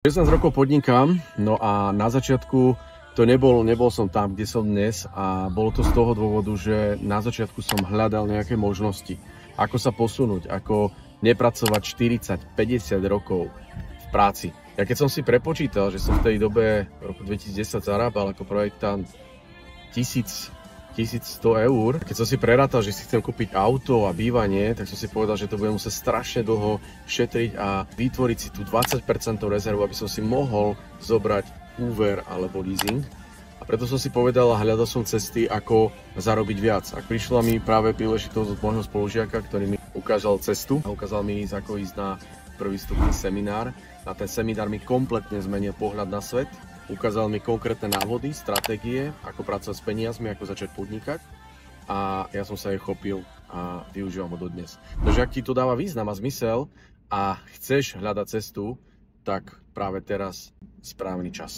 16 rokov podnikám, no a na začiatku to nebol som tam, kde som dnes, a bolo to z toho dôvodu, že na začiatku som hľadal nejaké možnosti, ako sa posunúť, ako nepracovať 40-50 rokov v práci. Ja keď som si prepočítal, že som v tej dobe v roku 2010 zarábal ako projektant 1100 eur. Keď som si prerátal, že si chcem kúpiť auto a bývanie, tak som si povedal, že to budem musieť strašne dlho šetriť a vytvoriť si tú 20% rezervu, aby som si mohol zobrať úver alebo leasing. A preto som si povedal a hľadal som cesty, ako zarobiť viac. A prišla mi práve príležitosť od môjho spolužiaka, ktorý mi ukázal cestu a ukázal mi ako ísť na prvý vstupný seminár. A ten seminár mi kompletne zmenil pohľad na svet. Ukázal mi konkrétne návody, stratégie, ako pracovať s peniazmi, ako začať podnikať. A ja som sa jej chopil a využívam ho dodnes. Takže ak ti to dáva význam a zmysel a chceš hľadať cestu, tak práve teraz správny čas.